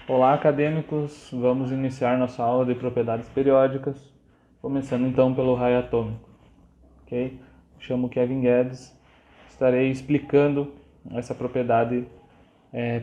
Olá, acadêmicos! Vamos iniciar nossa aula de propriedades periódicas, começando então pelo raio atômico. Ok? Me chamo Kevin Guedes, estarei explicando essa propriedade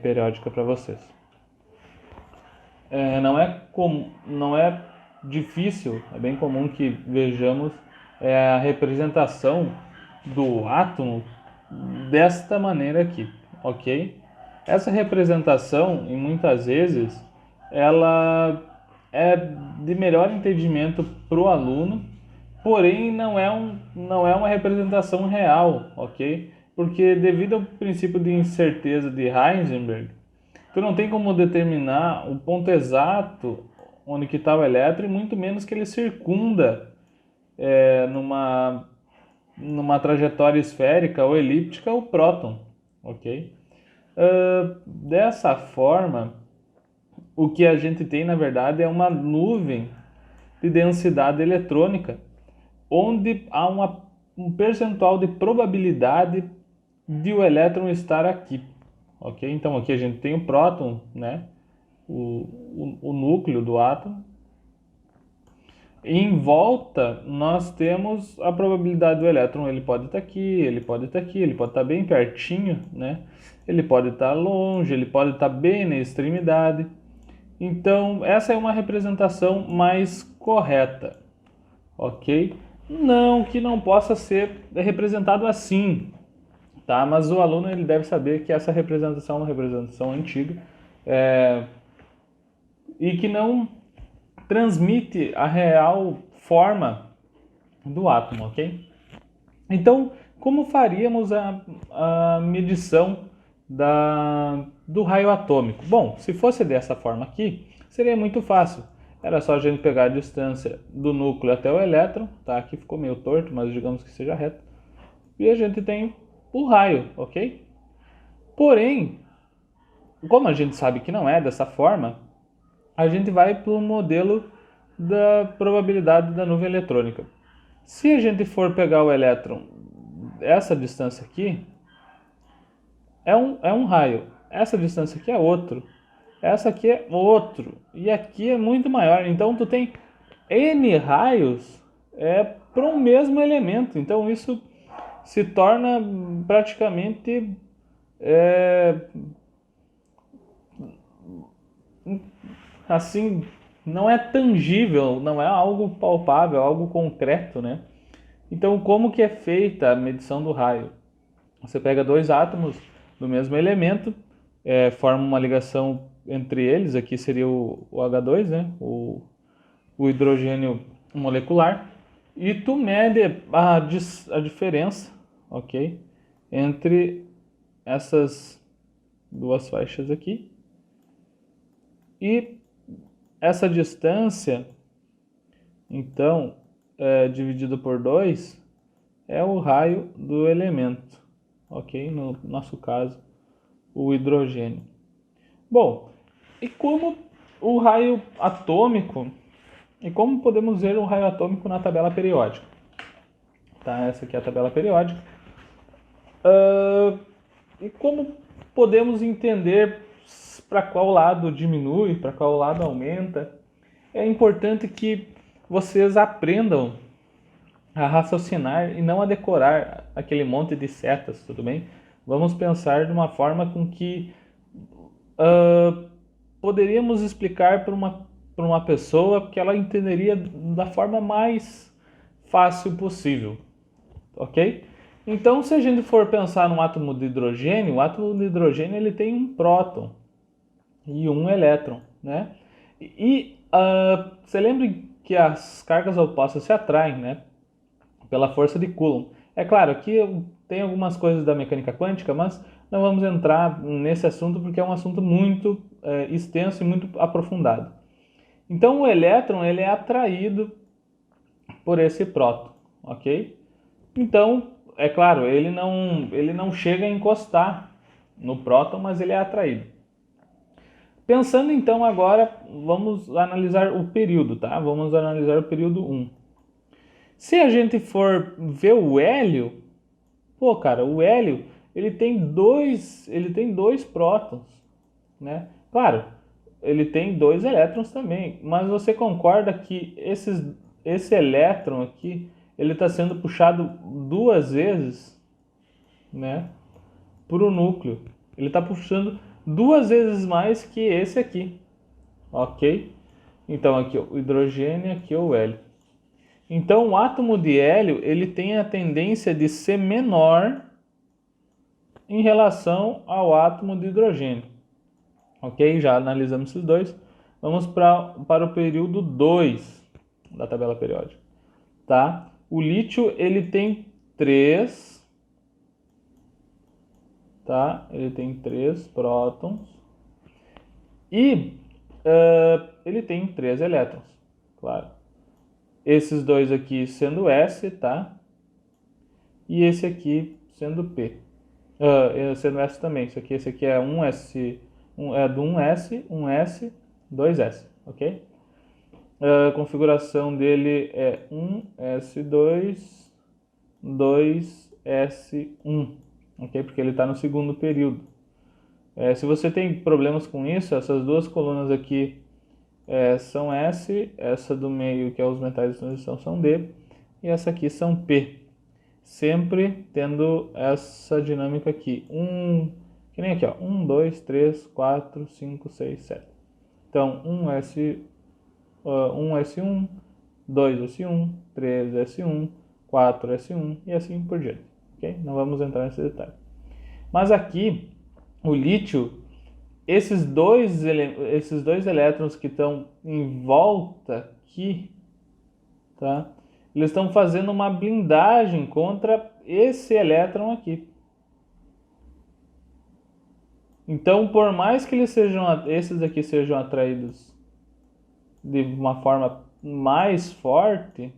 periódica para vocês. Não é difícil, é bem comum que vejamos a representação do átomo desta maneira aqui, ok? Essa representação, e muitas vezes, ela é de melhor entendimento para o aluno, porém não é uma representação real, ok? Porque devido ao princípio de incerteza de Heisenberg, tu não tem como determinar o ponto exato onde que está o elétron, e muito menos que ele circunda numa trajetória esférica ou elíptica o próton, ok? Dessa forma, o que a gente tem na verdade é uma nuvem de densidade eletrônica, onde há um percentual de probabilidade de o elétron estar aqui, ok? Então aqui a gente tem o próton, né? O núcleo do átomo. Em volta nós temos a probabilidade do elétron, ele pode estar aqui, ele pode estar aqui, ele pode estar bem pertinho, né? Ele pode estar longe, ele pode estar bem na extremidade. Então essa é uma representação mais correta, ok? Não que não possa ser representado assim, tá? Mas o aluno ele deve saber que essa representação é uma representação antiga e que não transmite a real forma do átomo, ok? Então, como faríamos a medição do raio atômico? Bom, se fosse dessa forma aqui, seria muito fácil. Era só a gente pegar a distância do núcleo até o elétron, tá? Aqui ficou meio torto, mas digamos que seja reto. E a gente tem o raio, ok? Porém, como a gente sabe que não é dessa forma, a gente vai para o modelo da probabilidade da nuvem eletrônica. Se a gente for pegar o elétron, essa distância aqui é um raio, essa distância aqui é outro, essa aqui é outro, e aqui é muito maior. Então tu tem N raios para um mesmo elemento. Então isso se torna praticamente assim, não é tangível, não é algo palpável, algo concreto, né? Então, como que é feita a medição do raio? Você pega dois átomos do mesmo elemento, forma uma ligação entre eles, aqui seria o H2, né? O hidrogênio molecular, e tu mede a diferença, ok? Entre essas duas faixas aqui. E essa distância, então, dividido por 2, é o raio do elemento, ok? No nosso caso, o hidrogênio. Bom, e como o raio atômico, e como podemos ver o raio atômico na tabela periódica? Tá, essa aqui é a tabela periódica. E como podemos entender para qual lado diminui, para qual lado aumenta? É importante que vocês aprendam a raciocinar e não a decorar aquele monte de setas, tudo bem? Vamos pensar de uma forma com que poderíamos explicar para uma pessoa que ela entenderia da forma mais fácil possível, ok? Então, se a gente for pensar num átomo de hidrogênio, o átomo de hidrogênio ele tem um próton e um elétron, né? E você lembra que as cargas opostas se atraem, né? Pela força de Coulomb. É claro, aqui tem algumas coisas da mecânica quântica, mas não vamos entrar nesse assunto porque é um assunto muito extenso e muito aprofundado. Então o elétron ele é atraído por esse próton, ok? Então, é claro, ele não chega a encostar no próton, mas ele é atraído. Pensando então agora, vamos analisar o período, tá? Vamos analisar o período 1. Se a gente for ver o hélio, pô, cara, o hélio ele tem dois prótons, né? Claro, ele tem 2 elétrons também, mas você concorda que esse elétron aqui, ele está sendo puxado 2 vezes, né, para o núcleo. Ele está puxando 2 vezes mais que esse aqui, ok? Então aqui ó, o hidrogênio, aqui o hélio. Então o átomo de hélio, ele tem a tendência de ser menor em relação ao átomo de hidrogênio. Ok? Já analisamos esses dois. Vamos para o período 2 da tabela periódica. Tá? O lítio, ele tem 3, tá? Ele tem 3 prótons e ele tem 3 elétrons, claro. Esses dois aqui sendo S, tá? E esse aqui sendo P. Sendo S também. Esse aqui é 1S, é do 1S, 1S, 2S, ok? A configuração dele é 1S2, 2S1, ok? Porque ele está no segundo período. Se você tem problemas com isso, essas duas colunas aqui são S, essa do meio, que é os metais de transição, são D, e essa aqui são P. Sempre tendo essa dinâmica aqui. Que nem aqui, ó. 1, 2, 3, 4, 5, 6, 7. Então, 1S1, 2S1, 3S1, 4S1 e assim por diante. Okay? Não vamos entrar nesse detalhe. Mas aqui, o lítio, esses dois elétrons que estão em volta aqui, tá? Eles estão fazendo uma blindagem contra esse elétron aqui. Então, por mais que esses aqui sejam atraídos de uma forma mais forte,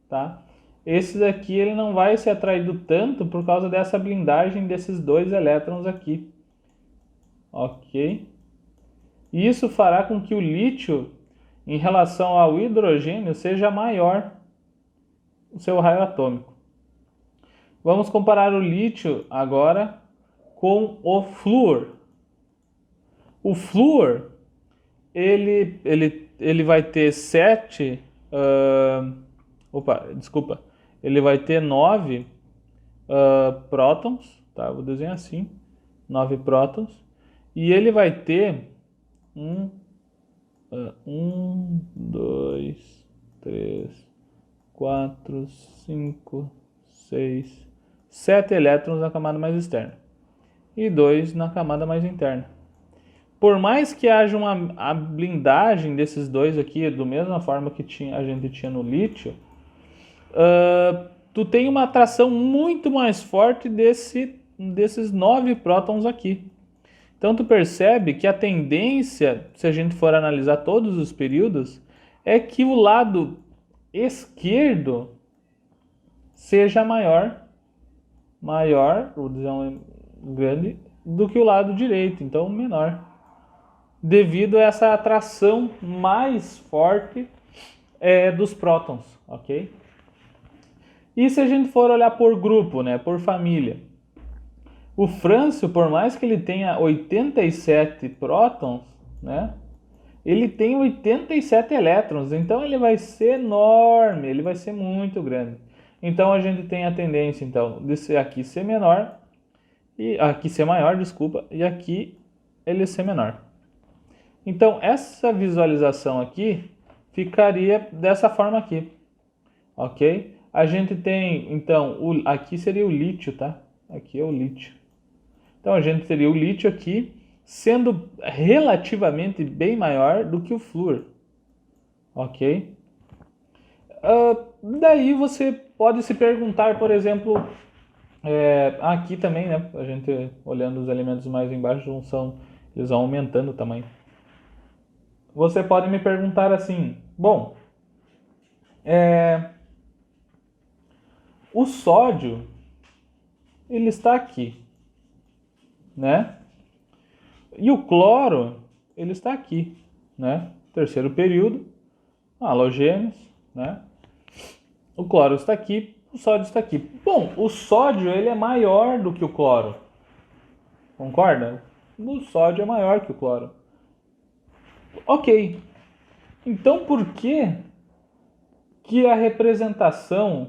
tá? Esse daqui ele não vai ser atraído tanto por causa dessa blindagem desses 2 elétrons aqui. Ok? E isso fará com que o lítio, em relação ao hidrogênio, seja maior o seu raio atômico. Vamos comparar o lítio agora com o flúor. O flúor, ele vai ter 7... ele vai ter 9 prótons, tá? Vou desenhar assim, 9 prótons. E ele vai ter 1, 2, 3, 4, 5, 6, 7 elétrons na camada mais externa e 2 na camada mais interna. Por mais que haja a blindagem desses dois aqui, da mesma forma que a gente tinha no lítio, tu tem uma atração muito mais forte desses 9 prótons aqui. Então tu percebe que a tendência, se a gente for analisar todos os períodos, é que o lado esquerdo seja maior, vou dizer grande, do que o lado direito, então menor. Devido a essa atração mais forte dos prótons, ok? E se a gente for olhar por grupo, né, por família, o frâncio, por mais que ele tenha 87 prótons, né, ele tem 87 elétrons, então ele vai ser enorme, ele vai ser muito grande. Então a gente tem a tendência então de aqui ser menor e aqui ser maior, desculpa, e aqui ele ser menor. Então essa visualização aqui ficaria dessa forma aqui, ok? A gente tem então aqui seria o lítio, tá? Aqui é o lítio. Então a gente teria o lítio aqui sendo relativamente bem maior do que o flúor, ok? Daí você pode se perguntar, por exemplo, aqui também, né? A gente olhando os elementos mais embaixo eles vão aumentando o tamanho. Você pode me perguntar assim, bom, o sódio ele está aqui, né? E o cloro ele está aqui, né? Terceiro período, halogênios, né? O cloro está aqui, o sódio está aqui. Bom, o sódio ele é maior do que o cloro. Concorda? O sódio é maior que o cloro. Ok, então por que a representação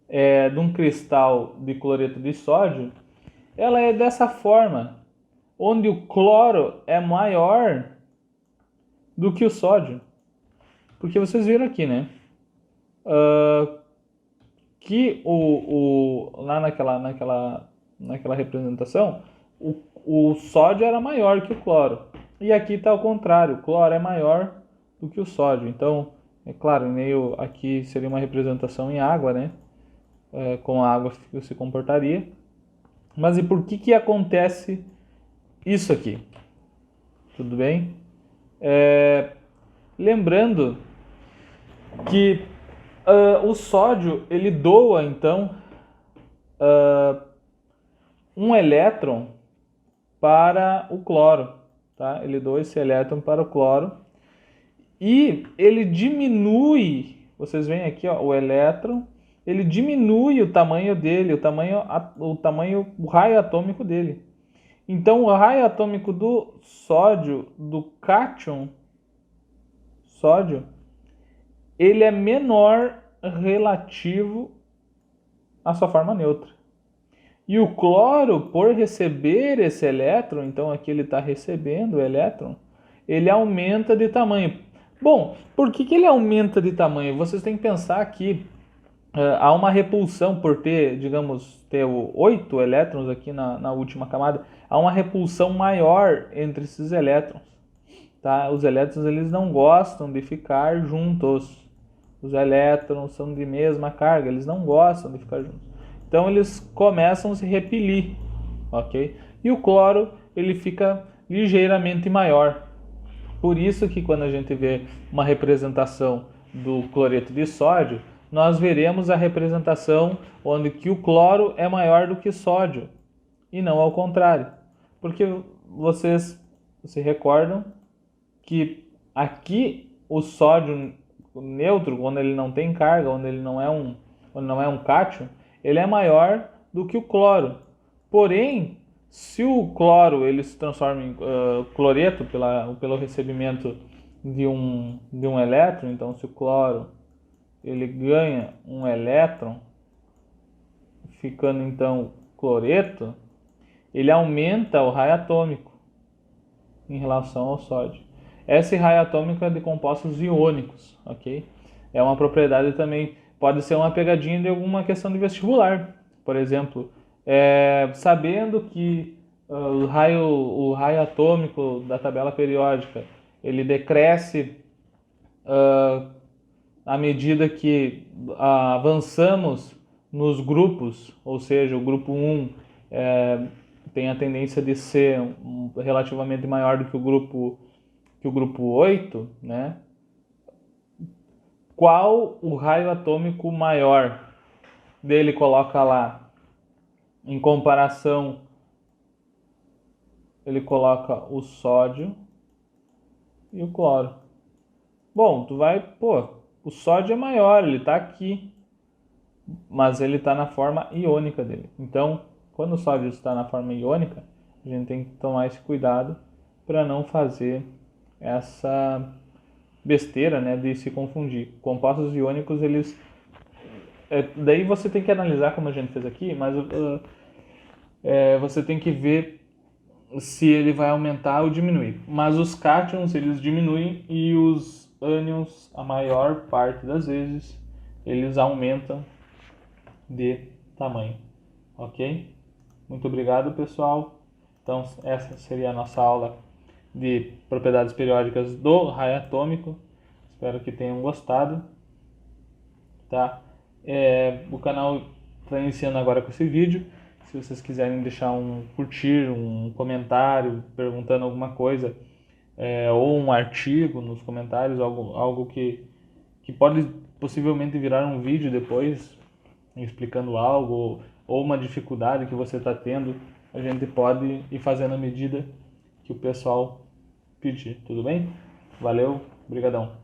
de um cristal de cloreto de sódio ela é dessa forma, onde o cloro é maior do que o sódio? Porque vocês viram aqui, né? Que lá naquela representação, o sódio era maior que o cloro. E aqui está ao contrário, o cloro é maior do que o sódio. Então, é claro, meio aqui seria uma representação em água, né? Com a água se comportaria. Mas e por que acontece isso aqui? Tudo bem? Lembrando que o sódio ele doa então um elétron para o cloro, tá? Ele doa esse elétron para o cloro e ele diminui. Vocês veem aqui, ó, o elétron, ele diminui o tamanho dele, o raio atômico dele. Então, o raio atômico do sódio, do cátion sódio, ele é menor relativo à sua forma neutra. E o cloro, por receber esse elétron, então aqui ele está recebendo o elétron, ele aumenta de tamanho. Bom, por que ele aumenta de tamanho? Vocês têm que pensar que há uma repulsão por ter, digamos, ter 8 elétrons aqui na última camada, há uma repulsão maior entre esses elétrons. Tá? Os elétrons eles não gostam de ficar juntos. Os elétrons são de mesma carga, eles não gostam de ficar juntos. Então eles começam a se repelir, ok? E o cloro ele fica ligeiramente maior. Por isso que quando a gente vê uma representação do cloreto de sódio, nós veremos a representação onde que o cloro é maior do que sódio e não ao contrário. Porque vocês se recordam que aqui o sódio neutro, quando ele não tem carga, quando ele não é um cátion, ele é maior do que o cloro. Porém, se o cloro ele se transforma em cloreto pelo recebimento de um elétron, então se o cloro ele ganha um elétron, ficando então cloreto, ele aumenta o raio atômico em relação ao sódio. Esse raio atômico é de compostos iônicos, ok? É uma propriedade também, pode ser uma pegadinha de alguma questão de vestibular. Por exemplo, sabendo que o raio atômico da tabela periódica ele decresce à medida que avançamos nos grupos, ou seja, o grupo 1 tem a tendência de ser relativamente maior do que o grupo 8, né? Qual o raio atômico maior dele coloca lá? Em comparação, ele coloca o sódio e o cloro. Bom, o sódio é maior, ele está aqui, mas ele está na forma iônica dele. Então, quando o sódio está na forma iônica, a gente tem que tomar esse cuidado para não fazer essa besteira, né, de se confundir. Compostos iônicos, eles... daí você tem que analisar como a gente fez aqui, mas você tem que ver se ele vai aumentar ou diminuir. Mas os cátions, eles diminuem e os ânions, a maior parte das vezes, eles aumentam de tamanho. Ok? Muito obrigado, pessoal. Então, essa seria a nossa aula de propriedades periódicas do raio atômico. Espero que tenham gostado. Tá? O canal está iniciando agora com esse vídeo. Se vocês quiserem deixar um curtir, um comentário, perguntando alguma coisa, ou um artigo nos comentários, algo que pode possivelmente virar um vídeo depois, explicando algo, ou uma dificuldade que você está tendo, a gente pode ir fazendo à medida que o pessoal pedir, tudo bem? Valeu, brigadão.